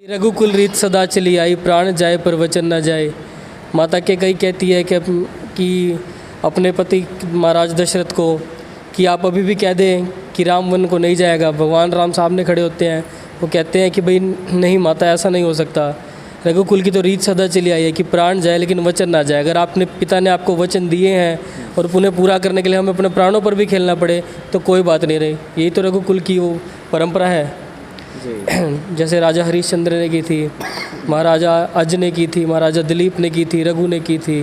रघुकुल रीत सदा चली आई, प्राण जाए पर वचन न जाए। माता के कई कहती है कि अपने पति महाराज दशरथ को कि आप अभी भी कह दें कि राम वन को नहीं जाएगा। भगवान राम सामने खड़े होते हैं, वो कहते हैं कि भाई नहीं माता, ऐसा नहीं हो सकता। रघुकुल की तो रीत सदा चली आई है कि प्राण जाए लेकिन वचन ना जाए। अगर आपने पिता ने आपको वचन दिए हैं और उन्हें पूरा करने के लिए हमें अपने प्राणों पर भी खेलना पड़े तो कोई बात नहीं रही। यही तो रघुकुल की वो परंपरा है। जैसे राजा हरिश्चंद्र ने की थी, महाराजा अज ने की थी, महाराजा दिलीप ने की थी, रघु ने की थी।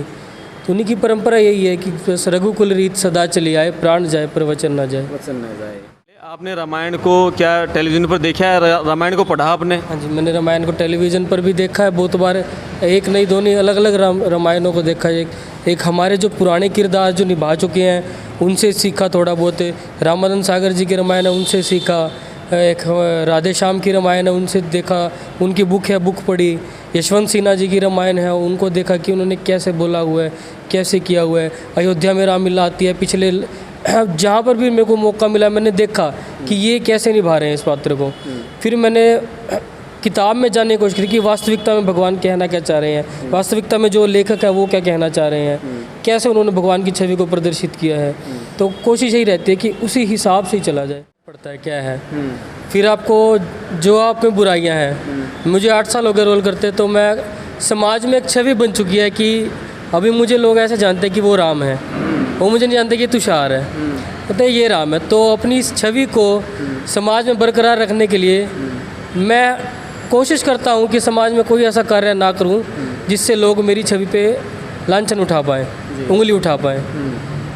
तो उन्हीं की परंपरा यही है कि बस रघुकुल रीत सदा चली आए, प्राण जाए पर वचन ना जाए। वचन न जाए। आपने रामायण को क्या टेलीविज़न पर देखा है? रामायण को पढ़ा आपने? हाँ जी, मैंने रामायण को टेलीविज़न पर भी देखा है बहुत बार। एक नहीं दो नहीं, अलग अलग रामायणों को देखा है। एक हमारे जो पुराने किरदार जो निभा चुके हैं उनसे सीखा थोड़ा बहुत। रामानंद सागर जी की रामायण है उनसे सीखा। एक राधे श्याम की रामायण है उनसे देखा, उनकी बुक है, बुक पढ़ी। यशवंत सिन्हा जी की रामायण है, उनको देखा कि उन्होंने कैसे बोला हुआ है, कैसे किया हुआ है। अयोध्या में रामलीला आती है, पिछले जहाँ पर भी मेरे को मौका मिला मैंने देखा कि ये कैसे निभा रहे हैं इस पात्र को। फिर मैंने किताब में जानने की कोशिश की कि वास्तविकता में भगवान कहना क्या चाह रहे हैं, वास्तविकता में जो लेखक है वो क्या कहना चाह रहे हैं, कैसे उन्होंने भगवान की छवि को प्रदर्शित किया है। तो कोशिश यही रहती है कि उसी हिसाब से ही चला जाए। पड़ता है क्या है। फिर आपको जो आप में बुराइयां हैं, मुझे 8 साल हो गए रोल करते, तो मैं समाज में एक छवि बन चुकी है कि अभी मुझे लोग ऐसे जानते हैं कि वो राम है, वो मुझे नहीं जानते कि तुषार है, पता है ये राम है। तो अपनी इस छवि को समाज में बरकरार रखने के लिए मैं कोशिश करता हूँ कि समाज में कोई ऐसा कार्य ना करूँ जिससे लोग मेरी छवि पे लांछन उठा पाएँ, उंगली उठा पाएँ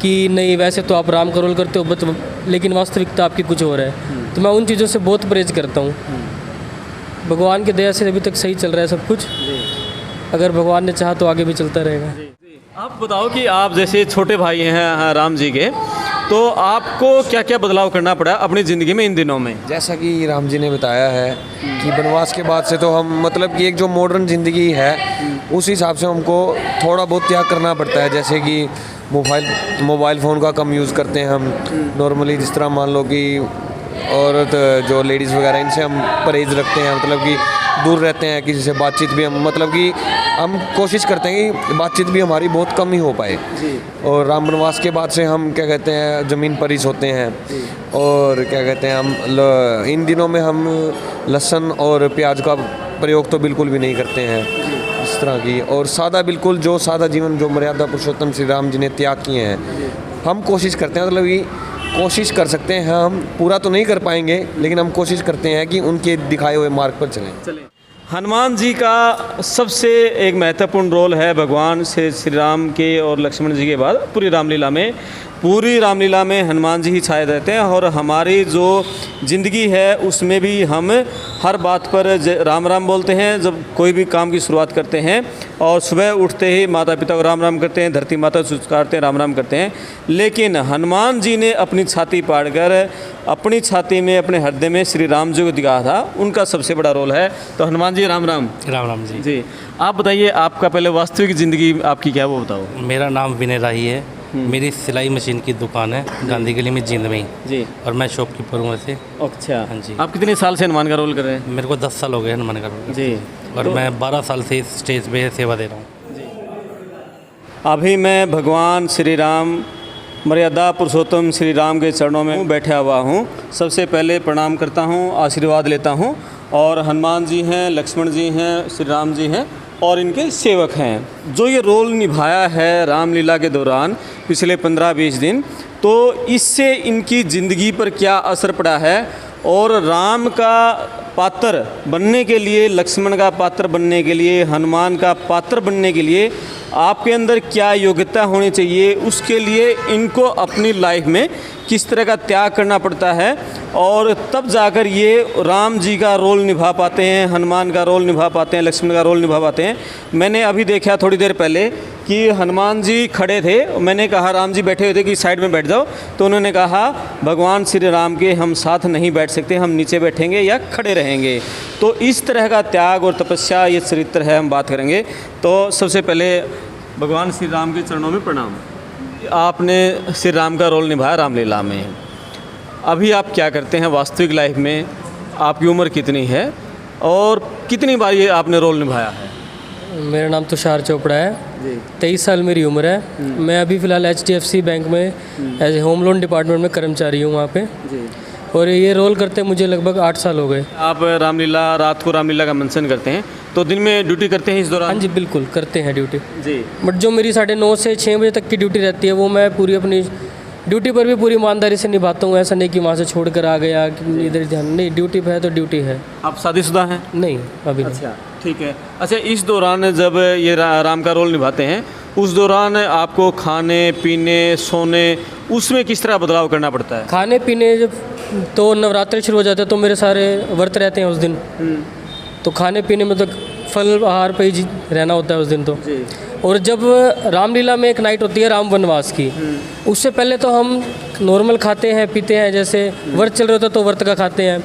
कि नहीं वैसे तो आप राम का रोल करते हो लेकिन वास्तविकता आपकी कुछ और है। तो मैं उन चीज़ों से बहुत परहेज करता हूँ। भगवान की दया से अभी तक सही चल रहा है सब कुछ। अगर भगवान ने चाहा तो आगे भी चलता रहेगा। आप बताओ कि आप जैसे छोटे भाई हैं राम जी के, तो आपको क्या क्या बदलाव करना पड़ा अपनी ज़िंदगी में इन दिनों में? जैसा कि राम जी ने बताया है कि वनवास के बाद से तो हम मतलब कि एक जो मॉडर्न ज़िंदगी है उस हिसाब से हमको थोड़ा बहुत त्याग करना पड़ता है। जैसे कि मोबाइल फ़ोन का कम यूज़ करते हैं हम नॉर्मली। जिस तरह मान लो कि औरत जो लेडीज़ वगैरह इनसे हम परहेज़ रखते हैं, मतलब कि दूर रहते हैं। किसी से बातचीत भी हम मतलब कि हम कोशिश करते हैं कि बातचीत भी हमारी बहुत कम ही हो पाए। और राम वनवास के बाद से हम क्या कहते हैं ज़मीन पर ही सोते हैं। और क्या कहते हैं हम इन दिनों में हम लहसुन और प्याज का प्रयोग तो बिल्कुल भी नहीं करते हैं इस तरह की। और सादा बिल्कुल जो सादा जीवन जो मर्यादा पुरुषोत्तम श्री राम जी ने त्याग किए हैं हम कोशिश करते हैं, मतलब कि कोशिश कर सकते हैं। हम पूरा तो नहीं कर पाएंगे लेकिन हम कोशिश करते हैं कि उनके दिखाए हुए मार्ग पर चलें। हनुमान जी का सबसे एक महत्वपूर्ण रोल है भगवान से श्री राम के और लक्ष्मण जी के बाद पूरी रामलीला में हनुमान जी ही छाए रहते हैं। और हमारी जो ज़िंदगी है उसमें भी हम हर बात पर राम राम बोलते हैं। जब कोई भी काम की शुरुआत करते हैं और सुबह उठते ही माता पिता को राम राम करते हैं, धरती माता को सुस्कारते हैं, राम राम करते हैं। लेकिन हनुमान जी ने अपनी छाती पाड़कर अपनी छाती में अपने हृदय में श्री राम जी को दिखाया था, उनका सबसे बड़ा रोल है। तो हनुमान जी राम राम। राम राम जी। जी आप बताइए आपका पहले वास्तविक ज़िंदगी आपकी क्या वो बताओ। मेरा नाम विनय राही है। मेरी सिलाई मशीन की दुकान है गांधी गली में जींद में जी, और मैं शॉपकीपर हूँ वैसे। अच्छा हाँ जी। आप कितने साल से हनुमान का रोल कर रहे हैं? मेरे को 10 साल हो गए हनुमान का रोल जी। और तो मैं 12 साल से इस स्टेज पे सेवा दे रहा हूँ। अभी मैं भगवान श्री राम मर्यादा पुरुषोत्तम श्री राम के चरणों में बैठा हुआ हूँ। सबसे पहले प्रणाम करता हूँ, आशीर्वाद लेता हूँ। और हनुमान जी हैं, लक्ष्मण जी हैं, श्री राम जी हैं और इनके सेवक हैं। जो ये रोल निभाया है रामलीला के दौरान पिछले 15-20 दिन, तो इससे इनकी ज़िंदगी पर क्या असर पड़ा है और राम का पात्र बनने के लिए, लक्ष्मण का पात्र बनने के लिए, हनुमान का पात्र बनने के लिए आपके अंदर क्या योग्यता होनी चाहिए, उसके लिए इनको अपनी लाइफ में किस तरह का त्याग करना पड़ता है और तब जाकर ये राम जी का रोल निभा पाते हैं, हनुमान का रोल निभा पाते हैं, लक्ष्मण का रोल निभा पाते हैं। मैंने अभी देखा थोड़ी देर पहले कि हनुमान जी खड़े थे, मैंने कहा राम जी बैठे हुए थे कि साइड में बैठ जाओ, तो उन्होंने कहा भगवान श्री राम के हम साथ नहीं बैठ सकते, हम नीचे बैठेंगे या खड़े रहेंगे। तो इस तरह का त्याग और तपस्या ये चरित्र है, हम बात करेंगे। तो सबसे पहले भगवान श्री राम के चरणों में प्रणाम। आपने श्री राम का रोल निभाया रामलीला में, अभी आप क्या करते हैं वास्तविक लाइफ में? आपकी उम्र कितनी है और कितनी बार ये आपने रोल निभाया है? मेरा नाम तुषार चोपड़ा है। जी 23 साल मेरी उम्र है। मैं अभी फ़िलहाल HDFC बैंक में as a home loan department में कर्मचारी हूँ वहाँ पे। जी। और ये रोल करते मुझे लगभग 8 साल हो गए। आप रामलीला, रात को रामलीला का मंचन करते हैं, तो दिन में ड्यूटी करते हैं इस हाँ दौरान? जी, बिल्कुल करते हैं ड्यूटी। जी बट जो मेरी 9:30 से 6 बजे तक की ड्यूटी रहती है, वो मैं पूरी अपनी ड्यूटी पर भी पूरी ईमानदारी से निभाता हूँ। ऐसा नहीं कि वहाँ से छोड़ कर आ गया कि इधर ध्यान नहीं, ड्यूटी पे है तो ड्यूटी है। आप शादीशुदा हैं? नहीं, अभी नहीं। अच्छा ठीक है। अच्छा, इस दौरान जब ये राम का रोल निभाते हैं, उस दौरान आपको खाने पीने सोने उसमें किस तरह बदलाव करना पड़ता है? खाने पीने जब तो नवरात्रि शुरू हो जाते हैं तो मेरे सारे व्रत रहते हैं उस दिन। तो खाने पीने में तो फल आहार पे ही रहना होता है उस दिन तो। जी। और जब रामलीला में एक नाइट होती है राम वनवास की, उससे पहले तो हम नॉर्मल खाते हैं पीते हैं, जैसे व्रत चल रहा होता है तो व्रत का खाते हैं।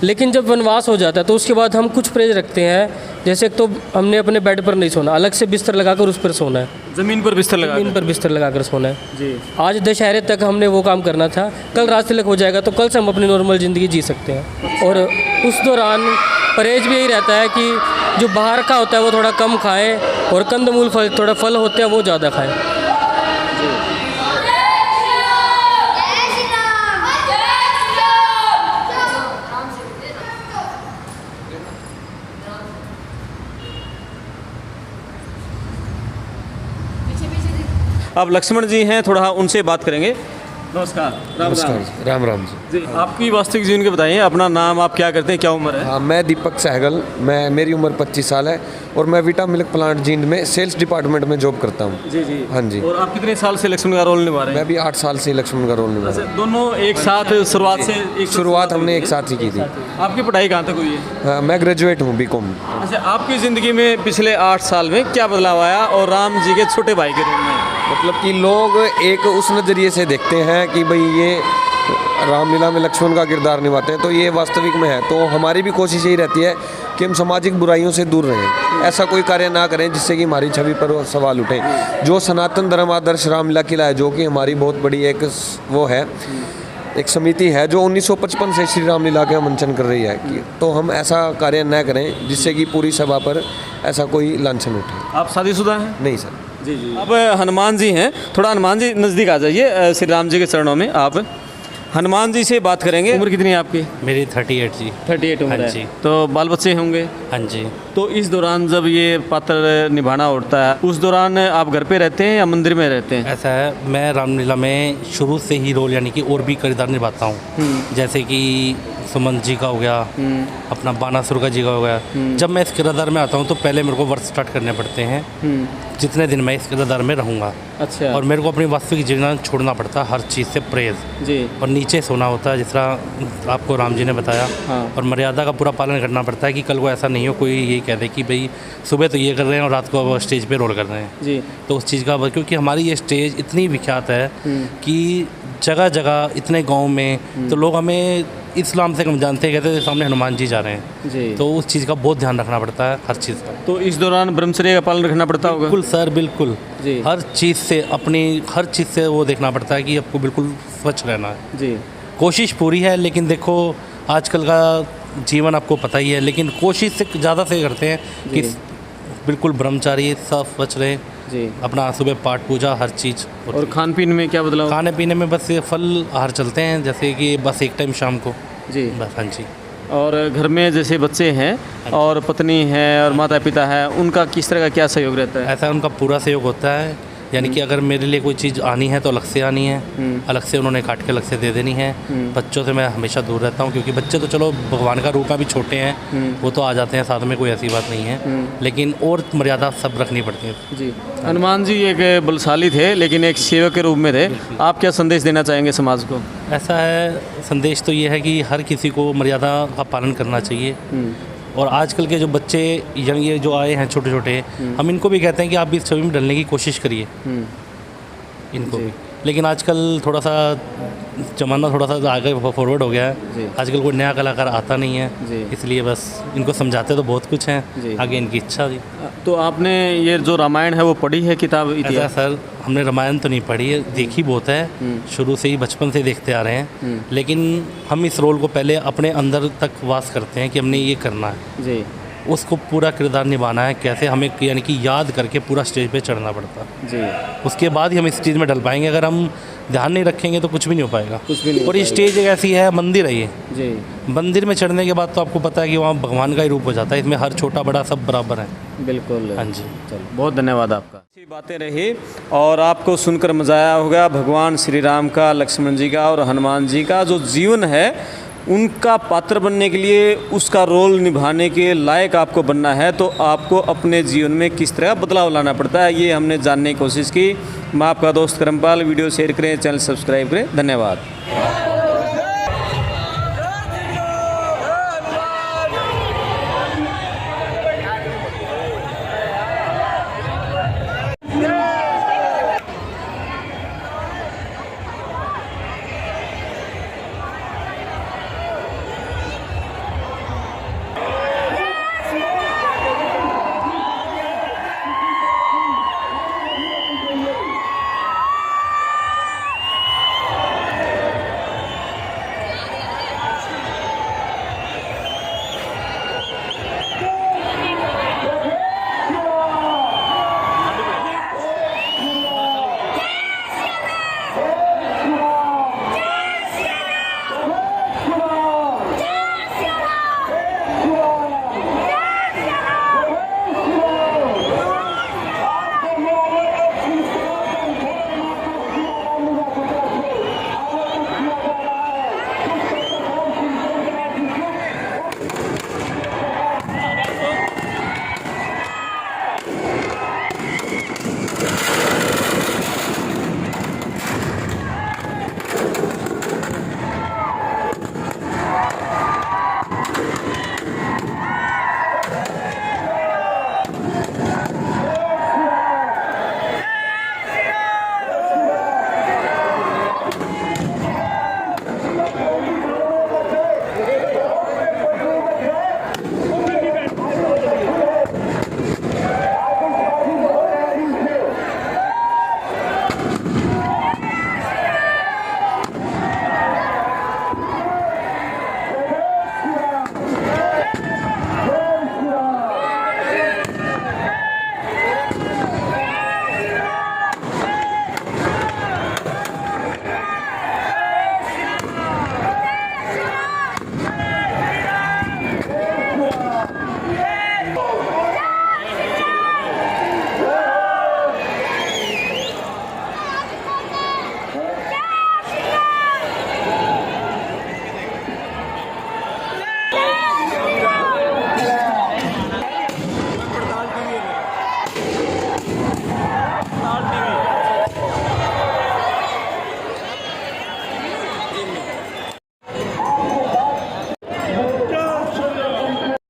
लेकिन जब वनवास हो जाता है तो उसके बाद हम कुछ परहेज रखते हैं। जैसे एक तो हमने अपने बेड पर नहीं सोना, अलग से बिस्तर लगाकर उस पर सोना है। ज़मीन पर बिस्तर लगा ज़मीन पर बिस्तर लगाकर सोना है। जी। आज दशहरे तक हमने वो काम करना था, कल रात तिलक हो जाएगा तो कल से हम अपनी नॉर्मल ज़िंदगी जी सकते हैं। और उस दौरान परहेज भी यही रहता है कि जो बाहर का होता है वो थोड़ा कम खाएं और कंदमूल फल, थोड़ा फल होते हैं वो ज़्यादा खाएं। अब लक्ष्मण जी हैं, थोड़ा उनसे बात करेंगे। नमस्कार। राम नमस्कार। राम राम जी। जी। आपकी वास्तविक जीवन के बताइए, अपना नाम, आप क्या करते हैं, क्या उम्र है? हाँ, मैं दीपक सहगल, मेरी उम्र 25 साल है और मैं विटा मिल्क प्लांट जींद में सेल्स डिपार्टमेंट में जॉब करता हूँ। जी जी। हाँ जी। और आप कितने साल से लक्ष्मण का रोल निभा रहे हैं? मैं भी 8 साल से लक्ष्मण का रोल निभा रहा अच्छा, दोनों एक साथ शुरुआत से? हूँ। शुरुआत हमने एक साथ ही की थी। आपकी पढ़ाई कहाँ तक हुई है? हाँ, मैं ग्रेजुएट हूँ BCom। अच्छा, आपकी ज़िंदगी में पिछले 8 साल में क्या बदलाव आया और राम जी के छोटे भाई के रूप में? मतलब कि लोग एक उस नज़रिए से देखते हैं कि भाई ये रामलीला में लक्ष्मण का किरदार निभाते हैं, तो ये वास्तविक में है। तो हमारी भी कोशिश यही रहती है कि हम सामाजिक बुराइयों से दूर रहें, ऐसा कोई कार्य ना करें जिससे कि हमारी छवि पर सवाल उठें। जो सनातन धर्म आदर्श रामलीला किला है, जो कि हमारी बहुत बड़ी एक वो है, एक समिति है जो 1955 से श्री रामलीला का मंचन कर रही है कि तो हम ऐसा कार्य न करें जिससे कि पूरी सभा पर ऐसा कोई लांछन उठे। आप शादीशुदा हैं? नहीं सर। जी जी। अब हनुमान जी हैं, थोड़ा हनुमान जी नज़दीक आ जाइए श्री राम जी के चरणों में। आप हनुमान जी से बात करेंगे। उम्र कितनी है आपकी? मेरी 38 जी। 38 उम्र हाँ है। जी। तो बाल बच्चे होंगे? हाँ जी। तो इस दौरान जब ये पात्र निभाना होता है, उस दौरान आप घर पे रहते हैं या मंदिर में रहते हैं? ऐसा है, मैं रामलीला में शुरू से ही रोल यानी कि और भी किरदार निभाता हूँ। जैसे कि सुमंत जी का हो गया, अपना बानासुर का जी का हो गया। जब मैं इस किरदार में आता हूँ तो पहले मेरे को वर्क स्टार्ट करने पड़ते हैं, जितने दिन मैं इस किरदार में रहूँगा। अच्छा। और मेरे को अपनी वास्तविक जीवन छोड़ना पड़ता है, हर चीज़ से परहेज। जी। और नीचे सोना होता है, जिस तरह आपको राम जी ने बताया। हाँ। और मर्यादा का पूरा पालन करना पड़ता है कि कल को ऐसा नहीं हो कोई ये कह दे कि भाई सुबह तो ये कर रहे हैं और रात को अब स्टेज पे रोल कर रहे हैं। जी। तो उस चीज़ का, क्योंकि हमारी ये स्टेज इतनी विख्यात है कि जगह जगह इतने गांव में तो लोग हमें इस्लाम से कम जानते हैं, कहते हैं सामने हनुमान जी जा रहे हैं। जी। तो उस चीज़ का बहुत ध्यान रखना पड़ता है, हर चीज़ का। तो इस दौरान ब्रह्मचर्य का पालन रखना पड़ता होगा? बिल्कुल सर, बिल्कुल। जी। हर चीज़ से हर चीज़ से वो देखना पड़ता है कि आपको बिल्कुल स्वच्छ रहना है। जी। कोशिश पूरी है, लेकिन देखो आजकल का जीवन आपको पता ही है, लेकिन कोशिश से ज़्यादा से करते हैं कि बिल्कुल ब्रह्मचारी सब स्वच्छ रहे। जी। अपना सुबह पाठ पूजा हर चीज़। और खान पीन में क्या बदलाव? खाने पीने में बस ये फल आहार चलते हैं, जैसे कि बस एक टाइम शाम को। जी। बस। हाँ जी। और घर में जैसे बच्चे हैं और पत्नी है और माता पिता है, उनका किस तरह का क्या सहयोग रहता है? ऐसा उनका पूरा सहयोग होता है, यानी कि अगर मेरे लिए कोई चीज़ आनी है तो अलग से आनी है, अलग से उन्होंने काट के अलग से दे देनी है। बच्चों से मैं हमेशा दूर रहता हूँ, क्योंकि बच्चे तो चलो भगवान का रूप में भी छोटे हैं, वो तो आ जाते हैं साथ में, कोई ऐसी बात नहीं है। लेकिन और मर्यादा सब रखनी पड़ती है। जी। हनुमान जी एक बलशाली थे, लेकिन एक सेवक के रूप में थे। आप क्या संदेश देना चाहेंगे समाज को? ऐसा है, संदेश तो ये है कि हर किसी को मर्यादा का पालन करना चाहिए। और आजकल के जो बच्चे यंग ये जो आए हैं छोटे छोटे, हम इनको भी कहते हैं कि आप भी इस छवि में ढलने की कोशिश करिए, इनको भी। लेकिन आजकल थोड़ा सा ज़माना थोड़ा सा आगे फॉरवर्ड हो गया जी। है, आजकल कोई नया कलाकार आता नहीं जी। है, इसलिए बस इनको समझाते तो बहुत कुछ जी। हैं, आगे इनकी इच्छा थी। तो आपने ये जो रामायण है वो पढ़ी है किताब ऐसा इतिहास? सर, हमने रामायण तो नहीं पढ़ी है, देखी बहुत है, शुरू से ही बचपन से देखते आ रहे हैं, लेकिन हम इस रोल को पहले अपने अंदर तक वास करते हैं कि हमने ये करना है, जी उसको पूरा किरदार निभाना है, कैसे हमें यानी कि याद करके पूरा स्टेज पे चढ़ना पड़ता है। जी उसके बाद ही हम इस चीज़ में ढल पाएंगे, अगर हम ध्यान नहीं रखेंगे तो कुछ भी नहीं हो पाएगा। कुछ भी नहीं हो और ये स्टेज एक ऐसी है, मंदिर है ये, जी मंदिर में चढ़ने के बाद तो आपको पता है कि वहाँ भगवान का ही रूप हो जाता है, इसमें हर छोटा बड़ा सब बराबर है। बिल्कुल। हाँ जी। चलो बहुत धन्यवाद आपका, अच्छी बातें रही और आपको सुनकर मज़ा आया होगा। भगवान श्री राम का, लक्ष्मण जी का और हनुमान जी का जो जीवन है, उनका पात्र बनने के लिए, उसका रोल निभाने के लायक आपको बनना है तो आपको अपने जीवन में किस तरह बदलाव लाना पड़ता है, ये हमने जानने की कोशिश की। मैं आपका दोस्त करमपाल, वीडियो शेयर करें, चैनल सब्सक्राइब करें। धन्यवाद।